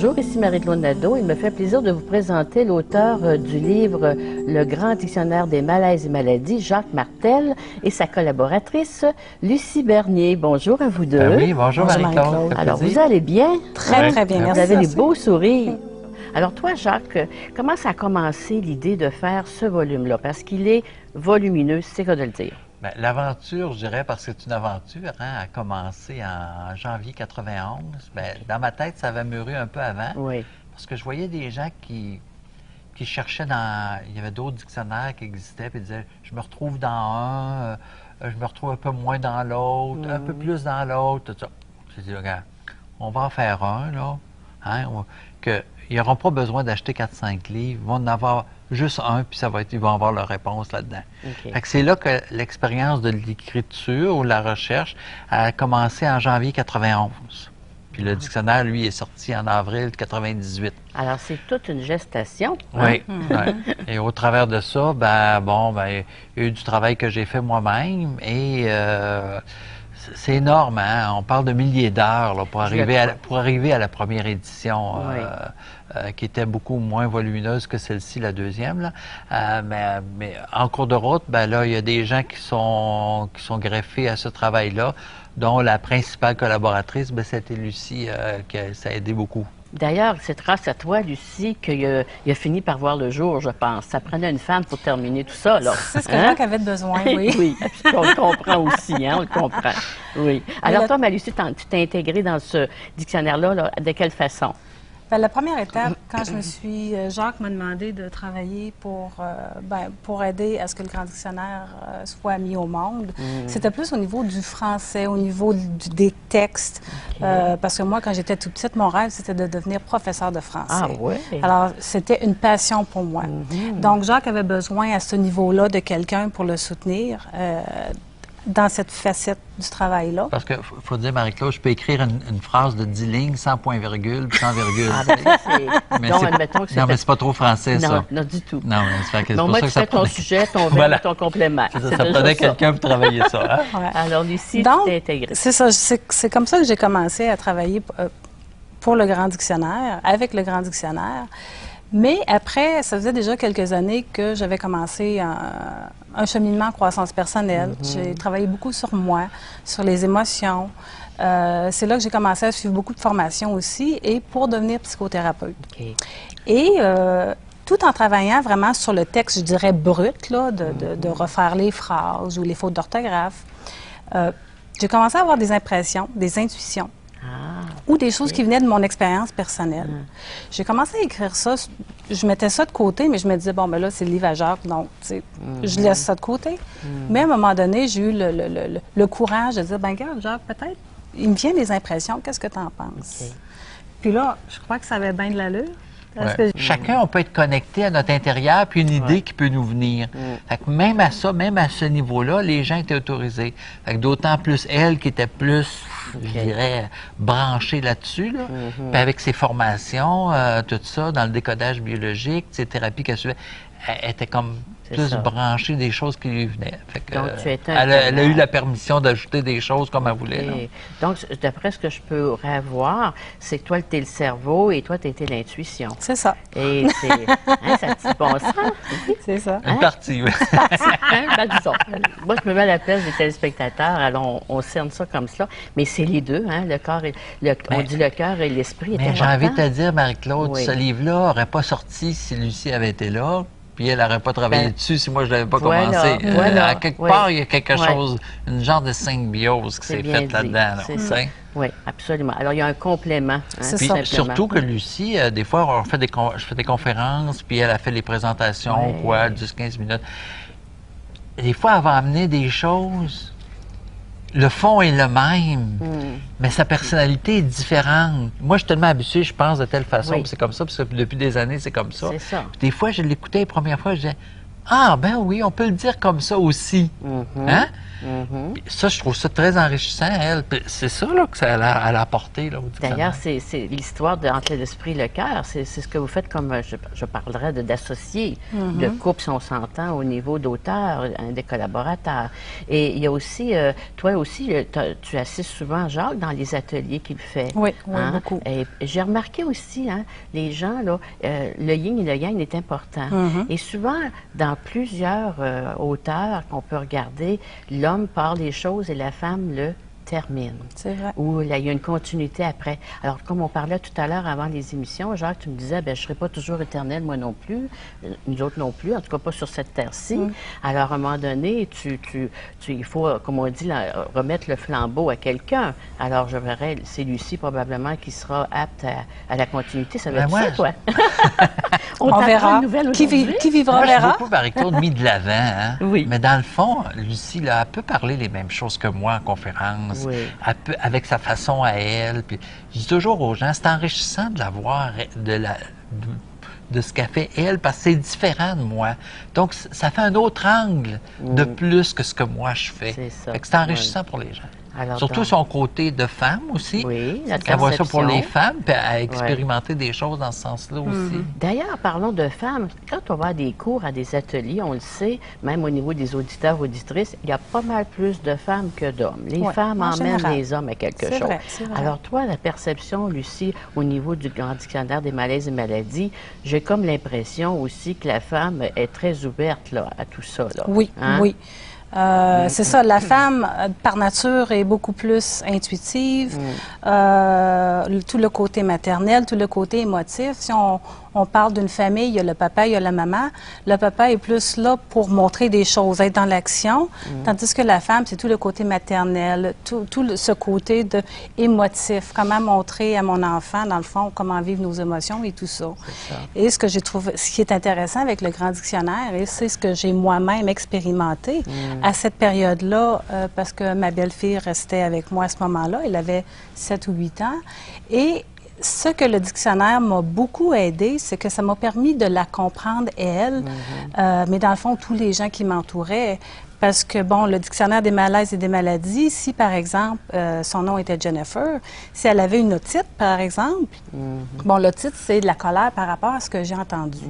bonjour, ici Marie-Claude Nadeau. Il me fait plaisir de vous présenter l'auteur du livre Le Grand Dictionnaire des malaises et maladies, Jacques Martel, et sa collaboratrice, Lucie Bernier. Bonjour à vous deux. Oui, bonjour Marie-Claude. Alors, vous allez bien? Très, très bien. Vous avez des beaux sourires. Alors, toi, Jacques, comment ça a commencé l'idée de faire ce volume-là? Parce qu'il est volumineux, c'est quoi de le dire? Bien, l'aventure, je dirais, parce que c'est une aventure, a commencé en janvier 91. Bien, dans ma tête, ça avait mûri un peu avant. Oui. Parce que je voyais des gens qui cherchaient dans... Il y avait d'autres dictionnaires qui existaient, puis ils disaient, je me retrouve dans un, je me retrouve un peu moins dans l'autre, un peu plus dans l'autre, tout ça. J'ai dit, regarde, on va en faire un, là, hein, ils n'auront pas besoin d'acheter 4-5 livres, ils vont en avoir juste un, puis ça va être, ils vont avoir leur réponse là-dedans. Okay. Fait que c'est là que l'expérience de l'écriture ou la recherche a commencé en janvier 91. Puis le dictionnaire, lui, est sorti en avril 98. Alors, c'est toute une gestation. Oui. Ouais. Et au travers de ça, il y a eu du travail que j'ai fait moi-même et c'est énorme, hein? On parle de milliers d'heures là, pour arriver à la première édition, qui était beaucoup moins volumineuse que celle-ci, la deuxième. Là. Mais en cours de route, là, il y a des gens qui sont greffés à ce travail-là, dont la principale collaboratrice, c'était Lucie, ça a aidé beaucoup. D'ailleurs, c'est grâce à toi, Lucie, qu'il a fini par voir le jour, je pense. Ça prenait une femme pour terminer tout ça, là. C'est ce que Jacques avait besoin, oui. Oui, on le comprend aussi, hein, on le comprend. Oui. Alors, toi, Lucie, tu t'es intégrée dans ce dictionnaire-là, là, de quelle façon? Bien, la première étape, quand Jacques m'a demandé de travailler pour aider à ce que le Grand Dictionnaire soit mis au monde, c'était plus au niveau du français, au niveau des textes. Okay. Parce que moi, quand j'étais toute petite, mon rêve, c'était de devenir professeur de français. Ah oui? Alors, c'était une passion pour moi. Donc, Jacques avait besoin à ce niveau-là de quelqu'un pour le soutenir. Dans cette facette du travail-là. Parce qu'il faut dire, Marie-Claude, je peux écrire une phrase de 10 lignes sans point-virgule, sans virgule. Mais c'est pas trop français, ça. Non, non, du tout. Non, c'est pour ça que ça ton sujet, ton verbe, ton complément. Ça prenait quelqu'un pour travailler ça. Hein? Ouais. Alors, Lucie, tu t'es intégrée. C'est ça. C'est comme ça que j'ai commencé à travailler pour le Grand Dictionnaire, avec le Grand Dictionnaire. Mais après, ça faisait déjà quelques années que j'avais commencé un cheminement en croissance personnelle. J'ai travaillé beaucoup sur moi, sur les émotions. C'est là que j'ai commencé à suivre beaucoup de formations aussi et pour devenir psychothérapeute. Okay. Et tout en travaillant vraiment sur le texte, je dirais, brut, là, de refaire les phrases ou les fautes d'orthographe, j'ai commencé à avoir des impressions, des intuitions. Ou des choses qui venaient de mon expérience personnelle. J'ai commencé à écrire ça, je mettais ça de côté, mais je me disais, bon, ben là, c'est le livre à Jacques, donc, tu sais, je laisse ça de côté. Mais à un moment donné, j'ai eu le courage de dire, ben regarde, Jacques, peut-être, il me vient des impressions, qu'est-ce que tu en penses? Okay. Puis là, je crois que ça avait bien de l'allure. Ouais. Chacun, on peut être connecté à notre intérieur, puis une idée qui peut nous venir. Fait que même à ce niveau-là, les gens étaient autorisés. Fait que d'autant plus elle qui était plus, je dirais, branchée là-dessus, là. Puis avec ses formations, tout ça, dans le décodage biologique, ses thérapies qu'elle suivait, elle était comme plus branchée des choses qui lui venaient. Fait que, donc, elle a eu la permission d'ajouter des choses comme elle voulait. Donc, d'après ce que je peux voir, c'est que toi, tu es le cerveau et toi, tu étais l'intuition. C'est ça. Et c'est... Hein, ça te dit bon sens? C'est ça. Une partie, oui. Disons. Moi, je me mets à la place des téléspectateurs, alors on cerne ça comme cela. Mais c'est les deux, hein, le corps et on dit le cœur et l'esprit. Mais j'ai envie de te dire, Marie-Claude, ce livre-là n'aurait pas sorti si Lucie avait été là. Puis elle n'aurait pas travaillé dessus si moi je ne l'avais pas commencé. À quelque part, il y a quelque chose, une genre de symbiose qui s'est faite là-dedans. C'est ça. Oui, absolument. Alors, il y a un complément. Hein, puis, surtout que Lucie, des fois, je fais des conférences, puis elle a fait les présentations, 10-15 minutes. Des fois, elle va amener des choses. Le fond est le même, mais sa personnalité est différente. Moi, je suis tellement habitué, je pense de telle façon, puis c'est comme ça, parce que depuis des années, c'est comme ça. C'est ça. Puis des fois, je l'écoutais les premières fois, je disais, Ah, ben oui, on peut le dire comme ça aussi. Hein? Puis ça, je trouve ça très enrichissant, elle. Puis c'est ça là, que ça a apporté là, au dictionnaire. D'ailleurs, c'est l'histoire entre l'esprit et le cœur. C'est ce que vous faites comme, je parlerais d'associés, de couple, si on s'entend, au niveau d'auteur, des collaborateurs. Et il y a aussi, toi aussi, tu assistes souvent Jacques dans les ateliers qu'il fait. Oui, oui, beaucoup. Et j'ai remarqué aussi, hein, les gens, là, le yin et le yang est important. Et souvent, dans plusieurs auteurs qu'on peut regarder, l'homme part les choses et la femme le termine. C'est vrai. Ou là, il y a une continuité après. Alors, comme on parlait tout à l'heure avant les émissions, Jacques, tu me disais, ben, je ne serai pas toujours éternelle, moi non plus, nous autres non plus, en tout cas pas sur cette terre-ci. Alors, à un moment donné, il faut, comme on dit, remettre le flambeau à quelqu'un. Alors, je verrais, c'est Lucie probablement qui sera apte à la continuité. Ça va être ça, toi. On verra. Qui vivra Moi, verra. je suis beaucoup Marie-Claude mis de l'avant. Hein? Oui. Mais dans le fond, Lucie, là, elle peut parler les mêmes choses que moi en conférence. Oui. Elle peut, avec sa façon à elle. Puis, je dis toujours aux gens, c'est enrichissant de la voir, de ce qu'a fait elle, parce que c'est différent de moi. Donc, ça fait un autre angle de plus que ce que moi je fais. C'est ça. Fait que c'est enrichissant pour les gens. Alors, surtout donc, son côté de femme aussi. Oui, la Elle voit ça pour perception. les femmes, puis à expérimenter des choses dans ce sens-là aussi. D'ailleurs, parlons de femmes. Quand on va à des cours, à des ateliers, on le sait, même au niveau des auditeurs, auditrices, il y a pas mal plus de femmes que d'hommes. Les femmes en emmènent général. les hommes à quelque C'est chose. vrai, c'est vrai. Alors, toi, la perception, Lucie, au niveau du Grand Dictionnaire des malaises et maladies, j'ai comme l'impression aussi que la femme est très ouverte là, à tout ça. Là. Oui, Hein? oui. C'est ça, la femme, par nature, est beaucoup plus intuitive. Tout le côté maternel, tout le côté émotif. Si on parle d'une famille, il y a le papa, il y a la maman. Le papa est plus là pour montrer des choses, être dans l'action. Tandis que la femme, c'est tout le côté maternel, ce côté émotif. Comment montrer à mon enfant, dans le fond, comment vivre nos émotions et tout ça. Et ce que j'ai trouvé, ce qui est intéressant avec le Grand Dictionnaire, et c'est ce que j'ai moi-même expérimenté à cette période-là, parce que ma belle-fille restait avec moi à ce moment-là, elle avait 7 ou 8 ans, et ce que le dictionnaire m'a beaucoup aidé, c'est que ça m'a permis de la comprendre, elle, mais dans le fond, tous les gens qui m'entouraient. Parce que, bon, le dictionnaire des malaises et des maladies, si, par exemple, son nom était Jennifer, si elle avait une otite, par exemple, bon, l'otite, c'est de la colère par rapport à ce que j'ai entendu.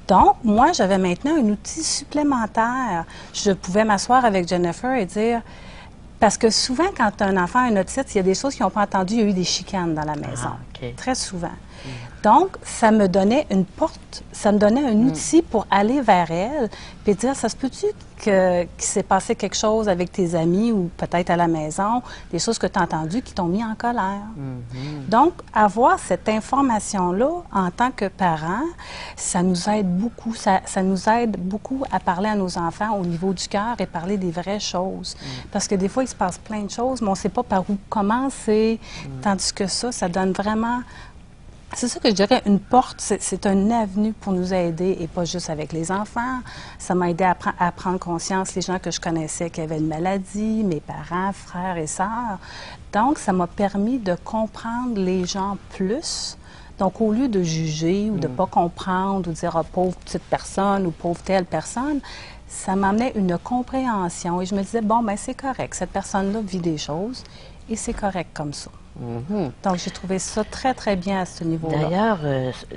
Donc, moi, j'avais maintenant un outil supplémentaire. Je pouvais m'asseoir avec Jennifer et dire... Parce que souvent, quand un enfant a une otite, il y a des choses qu'ils n'ont pas entendues. Il y a eu des chicanes dans la maison. Très souvent. Donc, ça me donnait une porte, ça me donnait un outil pour aller vers elle, puis dire, ça se peut-tu qu'il s'est passé quelque chose avec tes amis ou peut-être à la maison, des choses que tu as entendues qui t'ont mis en colère. Donc, avoir cette information-là en tant que parent, ça nous aide beaucoup. Ça nous aide beaucoup à parler à nos enfants au niveau du cœur et parler des vraies choses. Parce que des fois, il se passe plein de choses, mais on ne sait pas par où commencer. Tandis que ça donne vraiment... C'est ça que je dirais, une porte, c'est une avenue pour nous aider, et pas juste avec les enfants. Ça m'a aidé à prendre conscience, les gens que je connaissais qui avaient une maladie, mes parents, frères et sœurs. Donc, ça m'a permis de comprendre les gens plus. Donc, au lieu de juger ou de ne pas comprendre ou de dire « pauvre petite personne » ou « pauvre telle personne », ça m'amenait une compréhension. Et je me disais « bon, ben c'est correct, cette personne-là vit des choses et c'est correct comme ça. » Donc, j'ai trouvé ça très, très bien à ce niveau-là. D'ailleurs,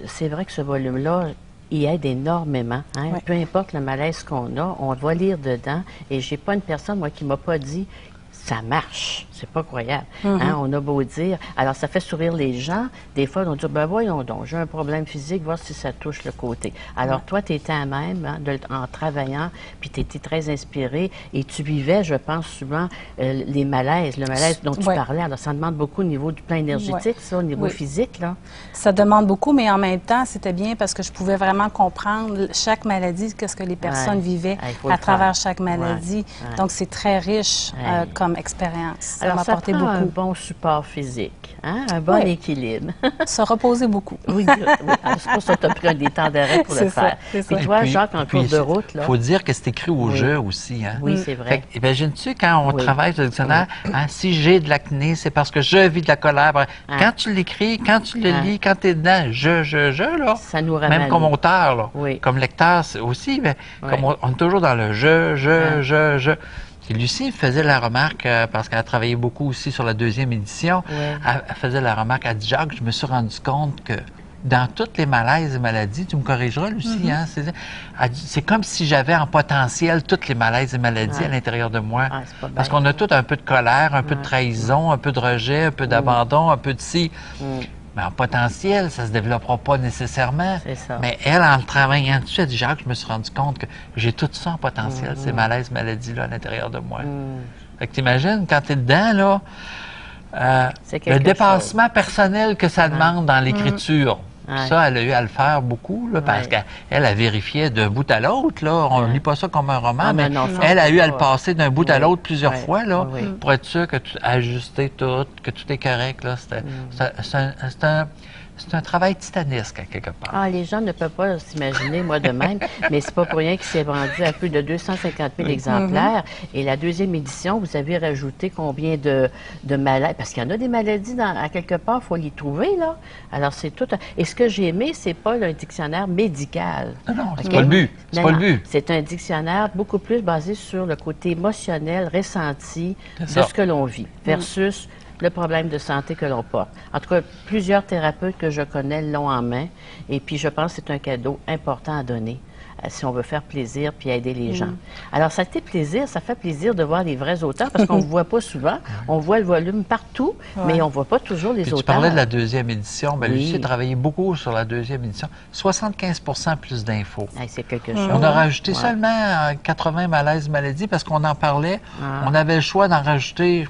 c'est vrai que ce volume-là, il aide énormément. Hein? Ouais. Peu importe le malaise qu'on a, on va lire dedans. Et j'ai pas une personne, moi, qui m'a pas dit ça marche. C'est pas croyable. Hein? On a beau dire. Alors, ça fait sourire les gens. Des fois, on dit ben voyons donc, j'ai un problème physique, voir si ça touche le côté. Alors, toi, tu étais à même hein, en travaillant, puis tu étais très inspirée et tu vivais, je pense, souvent les malaises, le malaise dont tu parlais. Alors, ça demande beaucoup au niveau du plan énergétique, ça, au niveau physique, là. Ça demande beaucoup, mais en même temps, c'était bien parce que je pouvais vraiment comprendre chaque maladie, qu'est-ce que les personnes vivaient à travers chaque maladie. Donc, c'est très riche comme comme expérience. Ça Alors, m'a ça apporté prend un beaucoup. bon support physique, hein? Un bon Oui. équilibre. Se reposer beaucoup. Oui, oui. Alors, c'est pour ça que tu as pris des temps d'arrêt pour le C'est ça, faire. c'est ça. Puis Et toi, puis- Jacques, en puis, cours de route, là. Il faut dire que c'est écrit au Oui. jeu aussi. Hein? Oui, c'est Fait vrai. que, imagines-tu, quand on Oui. travaille sur le dictionnaire, hein, si j'ai de l'acné, c'est parce que je vis de la colère. Quand tu l'écris, quand tu le Hein. lis, quand tu es dedans, là, Ça nous ramène. même comme auteur, là, Oui. comme lecteur c'est aussi, mais Ouais. comme on est toujours dans le Hein. je. Et Lucie faisait la remarque, parce qu'elle a travaillé beaucoup aussi sur la deuxième édition, Ouais. elle faisait la remarque, elle dit, Jacques, je me suis rendu compte que dans toutes les malaises et maladies, tu me corrigeras, Lucie, hein, elle dit, c'est comme si j'avais en potentiel toutes les malaises et maladies Ouais. à l'intérieur de moi. Ah, c'est pas Parce bien. qu'on a tout un peu de colère, un peu de Ouais. trahison, un peu de rejet, un peu d'abandon, un peu de ci. Mm. Mais en potentiel, ça se développera pas nécessairement. C'est ça. Mais elle, en le travaillant dessus, elle dit, Jacques, je me suis rendu compte que j'ai tout ça en potentiel, ces malaises, maladies-là à l'intérieur de moi. Fait que t'imagines, quand t'es dedans, là, C'est le quelque dépassement personnel que ça demande dans l'écriture. Ouais. Ça, elle a eu à le faire beaucoup, là, parce Ouais. qu'elle a vérifié d'un bout à l'autre. Là. On ne lit pas ça comme un roman, Ah, mais mais non, ça, elle a eu à pas. le passer d'un bout à Oui. l'autre plusieurs Ouais. fois là, Oui, oui. pour être sûr que tu ajusté tout, que tout est correct. Là. C'est un travail titanesque, à quelque part. Ah, les gens ne peuvent pas s'imaginer, moi de même, mais c'est pas pour rien qu'il s'est vendu à plus de 250 000 exemplaires. Et la deuxième édition, vous avez rajouté combien de maladies? Parce qu'il y en a des maladies à quelque part, il faut les trouver, là. Alors, c'est tout. Et ce que j'ai aimé, c'est pas un dictionnaire médical. Non, c'est OK? pas le but. C'est Non, pas le non. but. C'est un dictionnaire beaucoup plus basé sur le côté émotionnel, ressenti C'est de ça. ce que l'on vit, versus le problème de santé que l'on porte. En tout cas, plusieurs thérapeutes que je connais l'ont en main, et puis je pense que c'est un cadeau important à donner si on veut faire plaisir puis aider les gens. Alors, ça fait plaisir de voir les vrais auteurs, parce qu'on ne voit pas souvent. On voit le volume partout, mais on ne voit pas toujours les Puis auteurs. tu parlais de la deuxième édition. Ben, Oui. Lucie a travaillé beaucoup sur la deuxième édition. 75% plus d'infos. Hey, c'est quelque chose. On a rajouté Ouais. seulement 80 malaises maladies parce qu'on en parlait. Ah. On avait le choix d'en rajouter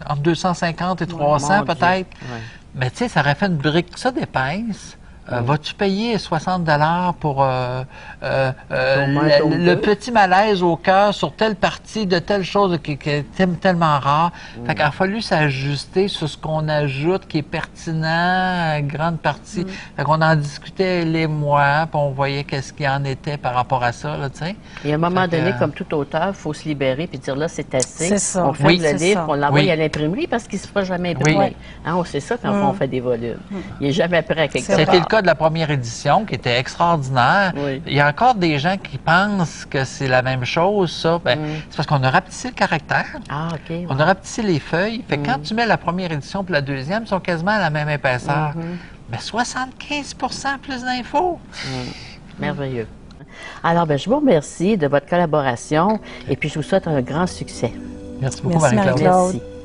entre 250 et 300 Mon Dieu. peut-être. Ouais. Mais tu sais, ça aurait fait une brique ça d'épaisse. Vas-tu payer 60 $ pour moins le petit malaise au cœur sur telle partie de telle chose qui est tellement rare? Fait qu'il a fallu s'ajuster sur ce qu'on ajoute qui est pertinent à grande partie. Fait qu'on en discutait les mois, puis on voyait qu'est-ce qu'il en était par rapport à ça, là, tu sais. Et à un moment Fait que, donné, comme tout auteur, il faut se libérer puis dire là, c'est assez. C'est ça. On fait Oui. le C'est livre, ça. on l'envoie Oui. à l'imprimerie parce qu'il ne se fera jamais imprimer. Oui. Hein, on sait ça quand on fait des volumes. Il n'est jamais prêt à quelque C'est chose. C'était le cas de la première édition qui était extraordinaire. Oui. Il y a encore des gens qui pensent que c'est la même chose, ça. Ben, c'est parce qu'on a rapetissé le caractère. Ah, OK. On a rapetissé les feuilles. Fait que quand tu mets la première édition et la deuxième, ils sont quasiment à la même épaisseur. Mais 75% plus d'infos. Merveilleux. Alors, ben, je vous remercie de votre collaboration et puis je vous souhaite un grand succès. Merci beaucoup, Merci, Marie-Claude. Marie-Claude. Merci.